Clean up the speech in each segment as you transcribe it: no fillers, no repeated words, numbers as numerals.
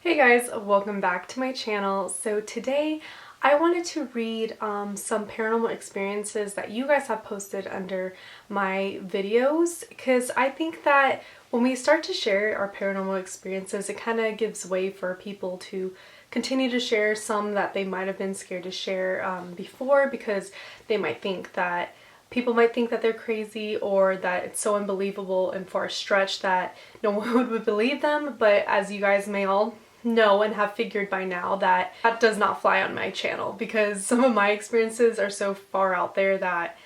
Hey guys, welcome back to my channel. So today I wanted to read some paranormal experiences that you guys have posted under my videos, because I think that when we start to share our paranormal experiences, it kind of gives way for people to continue to share some that they might have been scared to share before, because they might think that people might think that they're crazy or that it's so unbelievable and far stretched that no one would believe them. But as you guys may all know and have figured by now, that does not fly on my channel, because some of my experiences are so far out there that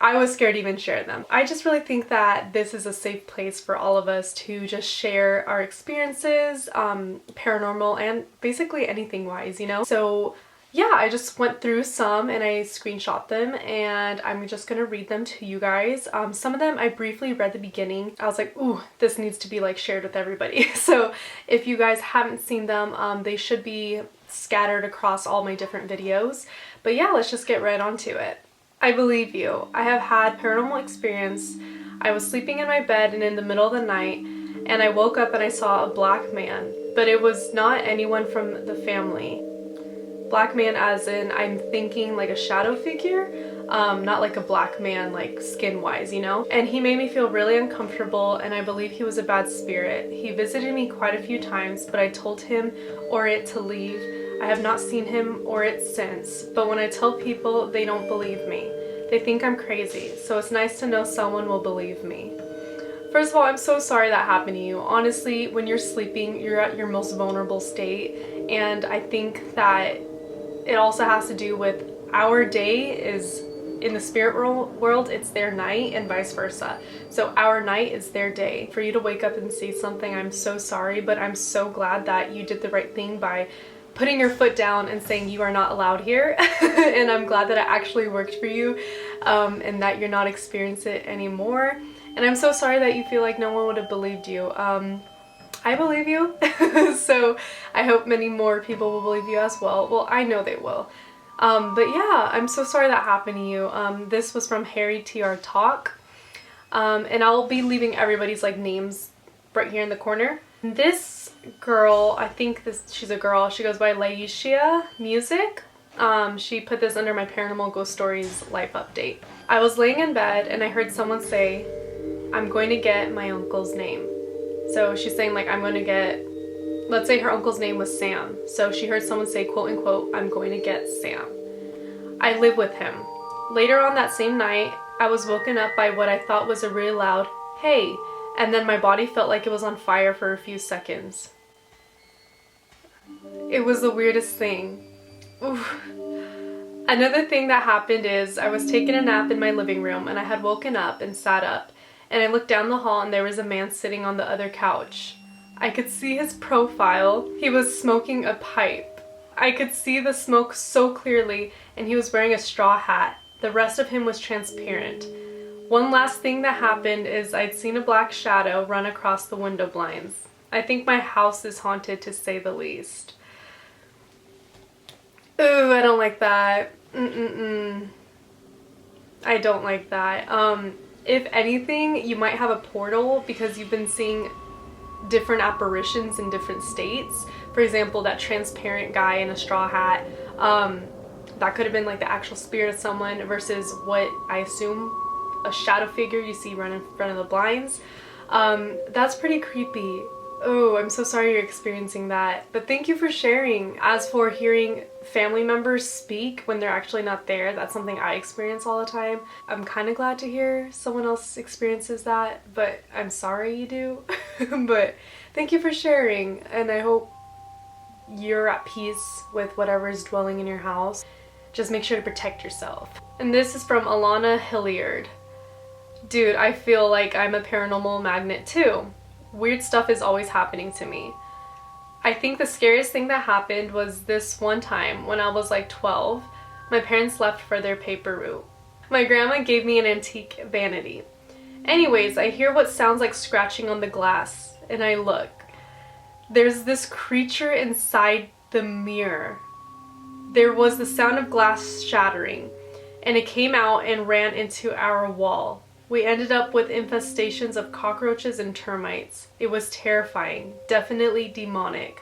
I was scared to even share them. I just really think that this is a safe place for all of us to just share our experiences, paranormal and basically anything wise, you know? So yeah, I just went through some and I screenshot them and I'm just gonna read them to you guys. Some of them I briefly read the beginning. I was like, ooh, this needs to be like shared with everybody. So if you guys haven't seen them, they should be scattered across all my different videos. But yeah, let's just get right onto it. I believe you. I have had paranormal experience. I was sleeping in my bed and in the middle of the night and I woke up and I saw a black man, but it was not anyone from the family. Black man as in, I'm thinking like a shadow figure, not like a black man like skin wise, you know? And he made me feel really uncomfortable and I believe he was a bad spirit. He visited me quite a few times, but I told him or it to leave. I have not seen him or it since, but when I tell people, they don't believe me. They think I'm crazy, so it's nice to know someone will believe me. First of all, I'm so sorry that happened to you. Honestly, when you're sleeping, you're at your most vulnerable state, and I think that it also has to do with our day is in the spirit world, it's their night and vice versa. So our night is their day. For you to wake up and see something, I'm so sorry, but I'm so glad that you did the right thing by putting your foot down and saying you are not allowed here. And I'm glad that it actually worked for you, and that you're not experiencing it anymore. And I'm so sorry that you feel like no one would have believed you. I believe you, so I hope many more people will believe you as well. Well, I know they will. But yeah, I'm so sorry that happened to you. This was from Harry TR Talk, and I'll be leaving everybody's like names right here in the corner. This girl, I think she's a girl, she goes by Laisha Music. She put this under my Paranormal Ghost Stories life update. I was laying in bed and I heard someone say, "I'm going to get my uncle's name." So she's saying like, I'm going to get, let's say her uncle's name was Sam. So she heard someone say, quote unquote, "I'm going to get Sam." I live with him. Later on that same night, I was woken up by what I thought was a really loud, "Hey," and then my body felt like it was on fire for a few seconds. It was the weirdest thing. Oof. Another thing that happened is I was taking a nap in my living room and I had woken up and sat up. And I looked down the hall and there was a man sitting on the other couch. I could see his profile. He was smoking a pipe. I could see the smoke so clearly, and he was wearing a straw hat. The rest of him was transparent. One last thing that happened is I'd seen a black shadow run across the window blinds. I think my house is haunted, to say the least. Ooh, I don't like that. I don't like that. If anything, you might have a portal because you've been seeing different apparitions in different states. For example, that transparent guy in a straw hat, that could have been like the actual spirit of someone versus what I assume a shadow figure you see run in front of the blinds. That's pretty creepy. Oh, I'm so sorry you're experiencing that, but thank you for sharing. As for hearing family members speak when they're actually not there, that's something I experience all the time. I'm kind of glad to hear someone else experiences that, but I'm sorry you do. But thank you for sharing, and I hope you're at peace with whatever is dwelling in your house. Just make sure to protect yourself. And this is from Alana Hilliard. Dude, I feel like I'm a paranormal magnet too. Weird stuff is always happening to me. I think the scariest thing that happened was this one time when I was like 12. My parents left for their paper route. My grandma gave me an antique vanity. Anyways, I hear what sounds like scratching on the glass, and I look. There's this creature inside the mirror. There was the sound of glass shattering, and it came out and ran into our wall. We ended up with infestations of cockroaches and termites. It was terrifying. Definitely demonic.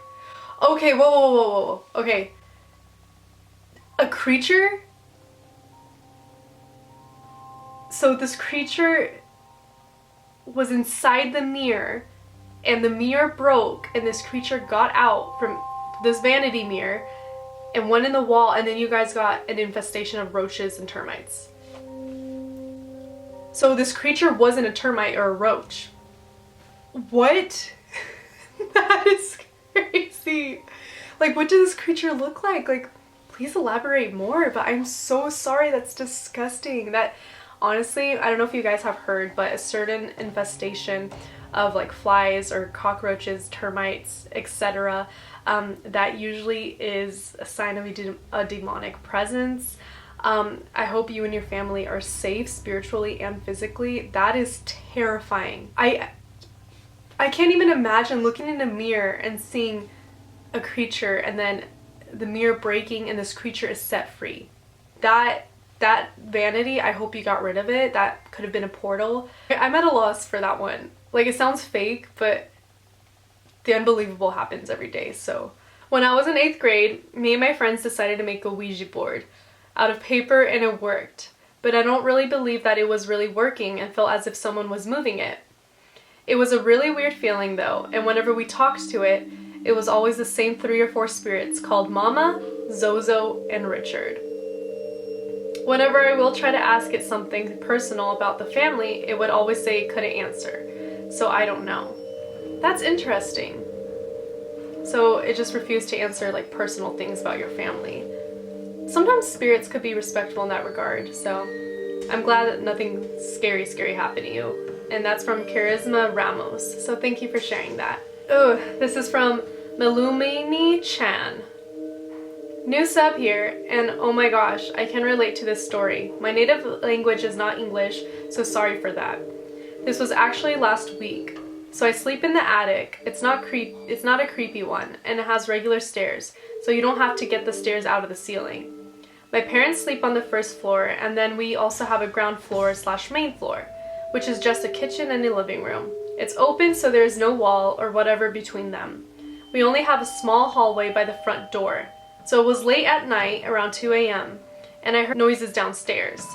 Okay, whoa. Okay. A creature? So this creature was inside the mirror, and the mirror broke, and this creature got out from this vanity mirror and went in the wall, and then you guys got an infestation of roaches and termites. So this creature wasn't a termite or a roach. What? That is crazy. Like, what does this creature look like? Like, please elaborate more, but I'm so sorry. That's disgusting. That, honestly, I don't know if you guys have heard, but a certain infestation of like flies or cockroaches, termites, etc., that usually is a sign of a demonic presence. I hope you and your family are safe spiritually and physically. That is terrifying. I can't even imagine looking in a mirror and seeing a creature and then the mirror breaking and this creature is set free. That vanity, I hope you got rid of it. That could have been a portal. I'm at a loss for that one. Like, it sounds fake, but the unbelievable happens every day. So when I was in 8th grade, me and my friends decided to make a Ouija board out of paper, and it worked. But I don't really believe that it was really working and felt as if someone was moving it. It was a really weird feeling though, and whenever we talked to it, it was always the same 3 or 4 spirits called Mama, Zozo, and Richard. Whenever I will try to ask it something personal about the family, it would always say it couldn't answer. So I don't know. That's interesting. So it just refused to answer like personal things about your family. Sometimes spirits could be respectful in that regard, so I'm glad that nothing scary happened to you. And that's from Charisma Ramos. So thank you for sharing that. Oh, this is from Melumini Chan. New sub here, and oh my gosh, I can relate to this story. My native language is not English, so sorry for that. This was actually last week. So I sleep in the attic. It's not a creepy one, and it has regular stairs, so you don't have to get the stairs out of the ceiling. My parents sleep on the 1st floor, and then we also have a ground floor / main floor, which is just a kitchen and a living room. It's open, so there is no wall or whatever between them. We only have a small hallway by the front door. So it was late at night, around 2 a.m., and I heard noises downstairs.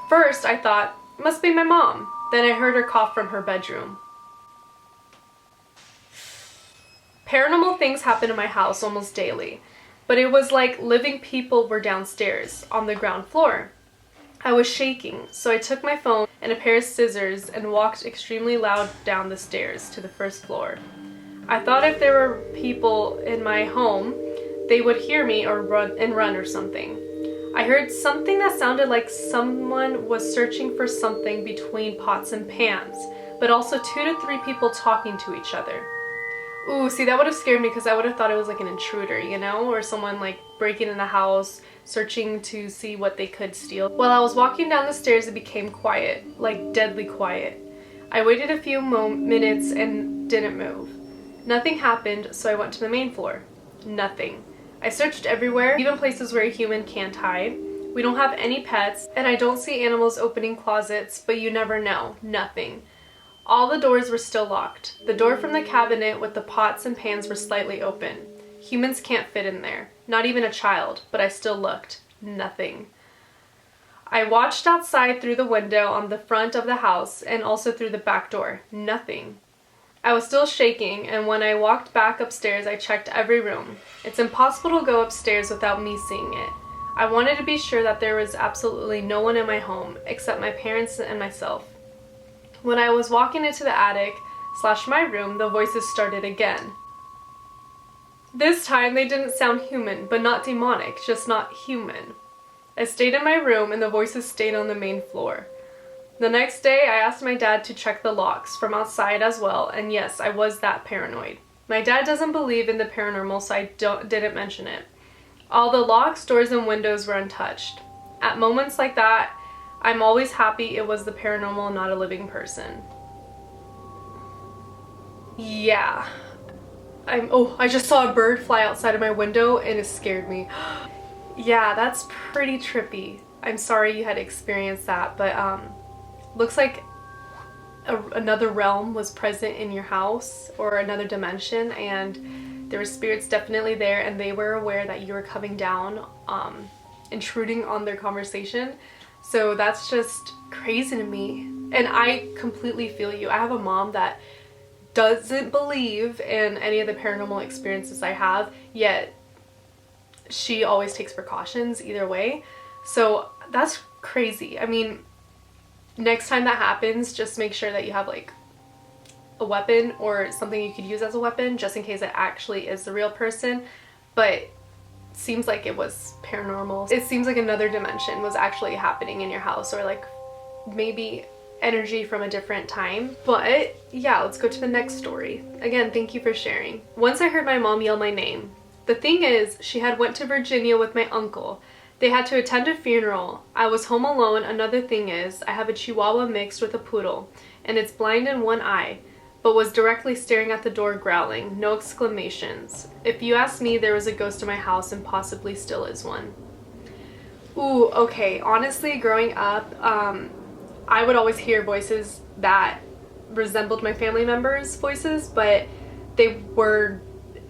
First, I thought, it must be my mom. Then I heard her cough from her bedroom. Paranormal things happen in my house almost daily, but it was like living people were downstairs, on the ground floor. I was shaking, so I took my phone and a pair of scissors and walked extremely loud down the stairs to the 1st floor. I thought if there were people in my home, they would hear me or run or something. I heard something that sounded like someone was searching for something between pots and pans, but also 2 to 3 people talking to each other. Ooh, see, that would have scared me because I would have thought it was like an intruder, you know, or someone like breaking in the house, searching to see what they could steal. While I was walking down the stairs, it became quiet, like deadly quiet. I waited a few minutes and didn't move. Nothing happened, so I went to the main floor. Nothing. I searched everywhere, even places where a human can't hide. We don't have any pets, and I don't see animals opening closets, but you never know. Nothing. All the doors were still locked. The door from the cabinet with the pots and pans were slightly open. Humans can't fit in there. Not even a child, but I still looked. Nothing. I watched outside through the window on the front of the house and also through the back door. Nothing. I was still shaking, and when I walked back upstairs, I checked every room. It's impossible to go upstairs without me seeing it. I wanted to be sure that there was absolutely no one in my home, except my parents and myself. When I was walking into the attic / my room, the voices started again. This time they didn't sound human, but not demonic, just not human. I stayed in my room, and the voices stayed on the main floor. The next day, I asked my dad to check the locks from outside as well, and yes, I was that paranoid. My dad doesn't believe in the paranormal, so I didn't mention it. All the locks, doors, and windows were untouched. At moments like that, I'm always happy it was the paranormal, not a living person. Yeah. I just saw a bird fly outside of my window, and it scared me. Yeah, that's pretty trippy. I'm sorry you had experienced that, but looks like another realm was present in your house, or another dimension, and there were spirits definitely there, and they were aware that you were coming down, intruding on their conversation. So that's just crazy to me, and I completely feel you. I have a mom that doesn't believe in any of the paranormal experiences I have, yet she always takes precautions either way. So that's crazy. I mean, next time that happens, just make sure that you have like a weapon or something you could use as a weapon, just in case it actually is the real person. But seems like it was paranormal. It seems like another dimension was actually happening in your house, or like maybe energy from a different time. But yeah, let's go to the next story. Again, thank you for sharing. Once I heard my mom yell my name. The thing is, she had went to Virginia with my uncle. They had to attend a funeral. I was home alone. Another thing is, I have a Chihuahua mixed with a poodle, and it's blind in one eye, but was directly staring at the door growling. No exclamations. If you ask me, there was a ghost in my house, and possibly still is one. Ooh, okay. Honestly, growing up, I would always hear voices that resembled my family members' voices, but they were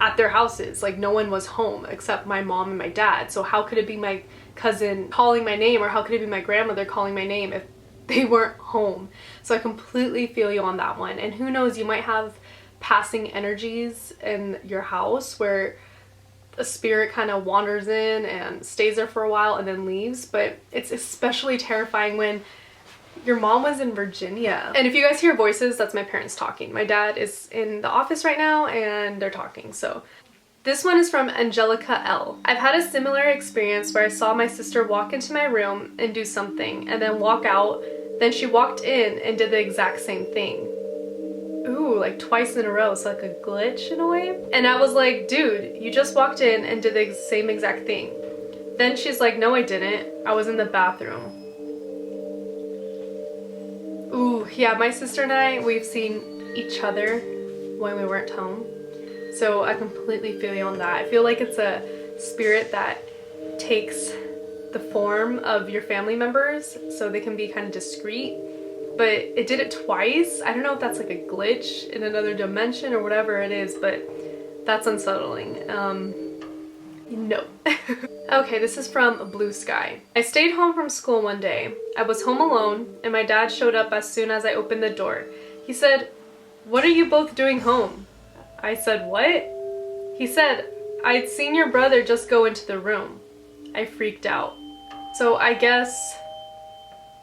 at their houses. Like, no one was home except my mom and my dad. So how could it be my cousin calling my name, or how could it be my grandmother calling my name if they weren't home? So I completely feel you on that one. And who knows, you might have passing energies in your house where a spirit kind of wanders in and stays there for a while and then leaves. But it's especially terrifying when your mom was in Virginia. And if you guys hear voices, that's my parents talking. My dad is in the office right now and they're talking. So this one is from Angelica L. I've had a similar experience where I saw my sister walk into my room and do something and then walk out. Then she walked in and did the exact same thing. Ooh, like twice in a row. So like a glitch in a way. And I was like, dude, you just walked in and did the same exact thing. Then she's like, no, I didn't. I was in the bathroom. Ooh, yeah, my sister and I, we've seen each other when we weren't home. So I completely feel you on that. I feel like it's a spirit that takes the form of your family members so they can be kind of discreet. But it did it twice. I don't know if that's like a glitch in another dimension or whatever it is, but that's unsettling. No. Okay, this is from Blue Sky. I stayed home from school one day. I was home alone, and my dad showed up as soon as I opened the door. He said, "What are you both doing home?" I said, "What?" He said, "I'd seen your brother just go into the room." I freaked out. So I guess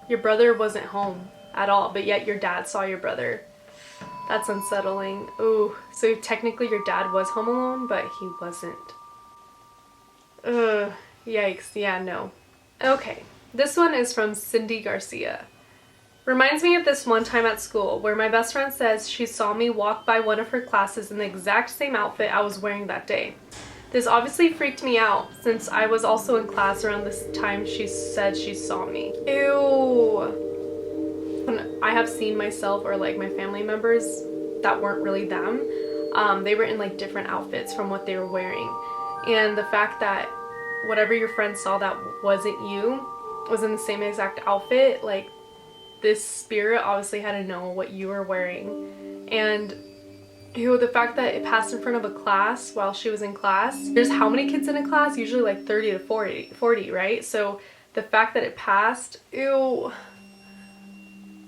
your brother wasn't home at all, but yet your dad saw your brother. That's unsettling. Ooh, so technically your dad was home alone, but he wasn't. Ugh, yikes, yeah, no. Okay, this one is from Cindy Garcia. Reminds me of this one time at school where my best friend says she saw me walk by one of her classes in the exact same outfit I was wearing that day. This obviously freaked me out since I was also in class around this time she said she saw me. Ew. When I have seen myself or like my family members that weren't really them, they were in like different outfits from what they were wearing. And the fact that whatever your friend saw that wasn't you was in the same exact outfit, like this spirit obviously had to know what you were wearing. And ew, the fact that it passed in front of a class while she was in class. There's how many kids in a class? Usually like 30 to 40, right? So the fact that it passed, ew.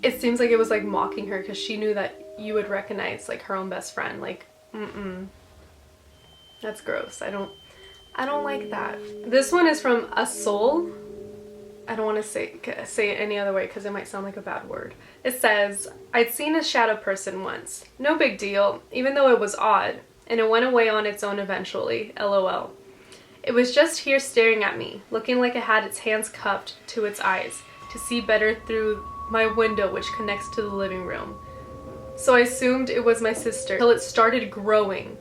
It seems like it was like mocking her because she knew that you would recognize like her own best friend. Like, that's gross. I don't like that. This one is from a soul. I don't want to say it any other way because it might sound like a bad word. It says, I'd seen a shadow person once. No big deal, even though it was odd, and it went away on its own eventually, LOL. It was just here staring at me, looking like it had its hands cupped to its eyes to see better through my window which connects to the living room. So I assumed it was my sister till it started growing,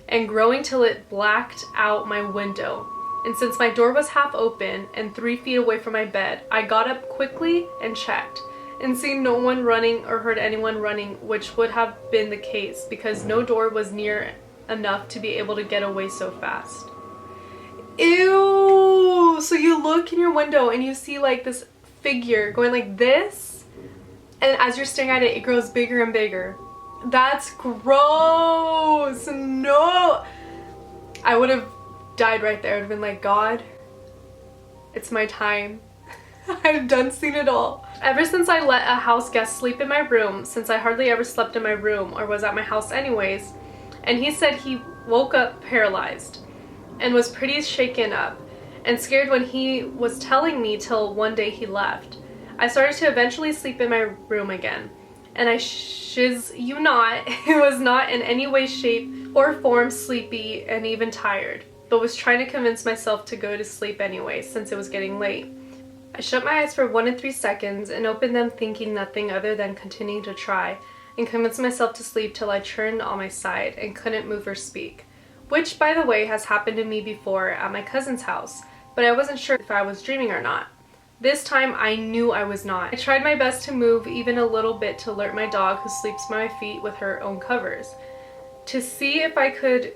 and growing till it blacked out my window. And since my door was half open and 3 feet away from my bed, I got up quickly and checked, and seen no one running or heard anyone running, which would have been the case because no door was near enough to be able to get away so fast. Ew! So you look in your window and you see like this figure going like this, and as you're staring at it, it grows bigger and bigger. That's gross. No. I would have died right there. I would have been like, God, it's my time. I've done seen it all. Ever since I let a house guest sleep in my room, since I hardly ever slept in my room or was at my house anyways, and he said he woke up paralyzed and was pretty shaken up and scared when he was telling me till one day he left. I started to eventually sleep in my room again, and I shiz you not, it was not in any way, shape, or form sleepy and even tired, but was trying to convince myself to go to sleep anyway since it was getting late. I shut my eyes for 1 and 3 seconds and opened them thinking nothing other than continuing to try and convince myself to sleep till I turned on my side and couldn't move or speak, which by the way has happened to me before at my cousin's house, but I wasn't sure if I was dreaming or not. This time I knew I was not. I tried my best to move even a little bit to alert my dog, who sleeps by my feet with her own covers, to see if I could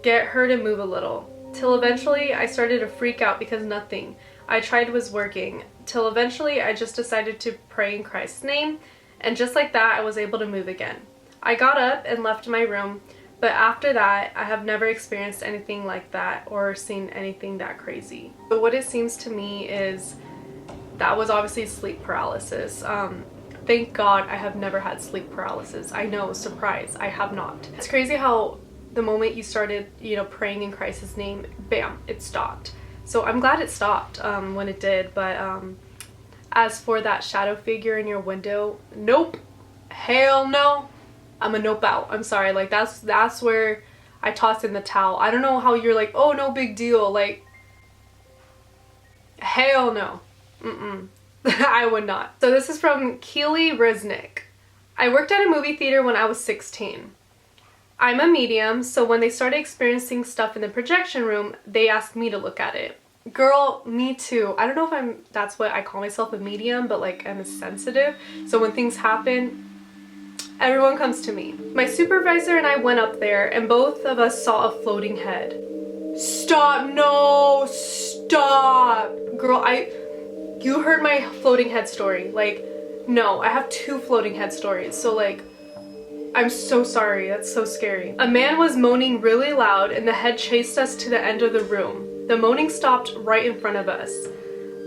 get her to move a little, till eventually I started to freak out because nothing I tried was working, till eventually I just decided to pray in Christ's name, and just like that I was able to move again. I got up and left my room, but after that I have never experienced anything like that or seen anything that crazy. But what it seems to me is that was obviously sleep paralysis. Thank God I have never had sleep paralysis. I know, surprise, I have not. It's crazy how the moment you started, praying in Christ's name, bam, it stopped. So I'm glad it stopped when it did, but as for that shadow figure in your window, nope, hell no, I'm a nope out. I'm sorry, like that's where I tossed in the towel. I don't know how you're like, oh, no big deal, like, hell no, I would not. So this is from Keely Riznick. I worked at a movie theater when I was 16. I'm a medium, so when they started experiencing stuff in the projection room, they asked me to look at it. Girl, me too. I don't know if that's what I call myself, a medium, but like I'm a sensitive. So when things happen, everyone comes to me. My supervisor and I went up there and both of us saw a floating head. Stop, no, stop. Girl, you heard my floating head story. Like, no, I have 2 floating head stories. So like, I'm so sorry, that's so scary. A man was moaning really loud and the head chased us to the end of the room. The moaning stopped right in front of us.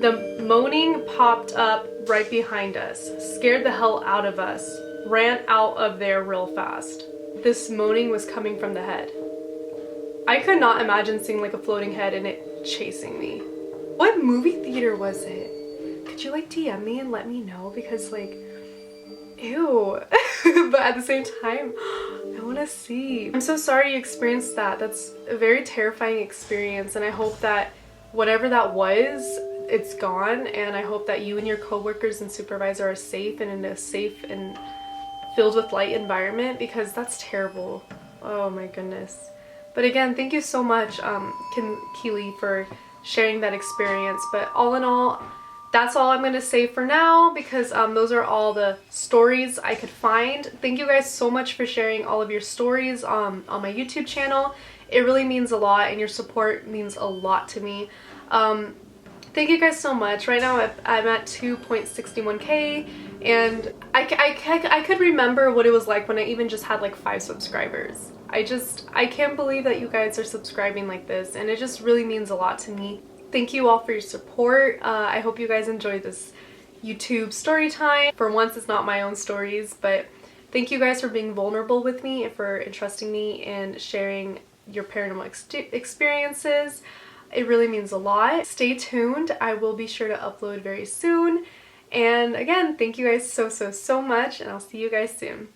The moaning popped up right behind us, scared the hell out of us, ran out of there real fast. This moaning was coming from the head. I could not imagine seeing like a floating head and it chasing me. What movie theater was it? Could you like DM me and let me know, because like, ew. But at the same time, I want to see. I'm so sorry you experienced that. That's a very terrifying experience, and I hope that whatever that was, it's gone, and I hope that you and your coworkers and supervisor are safe and in a safe and filled with light environment, because that's terrible. Oh my goodness. But again, thank you so much, Keely, for sharing that experience. But all in all, that's all I'm going to say for now, because those are all the stories I could find. Thank you guys so much for sharing all of your stories on my YouTube channel. It really means a lot, and your support means a lot to me. Thank you guys so much. Right now I'm at 2.61k, and I could remember what it was like when I even just had like 5 subscribers. I can't believe that you guys are subscribing like this, and it just really means a lot to me. Thank you all for your support. I hope you guys enjoyed this YouTube story time. For once, it's not my own stories, but thank you guys for being vulnerable with me and for entrusting me and sharing your paranormal experiences. It really means a lot. Stay tuned. I will be sure to upload very soon. And again, thank you guys so much, and I'll see you guys soon.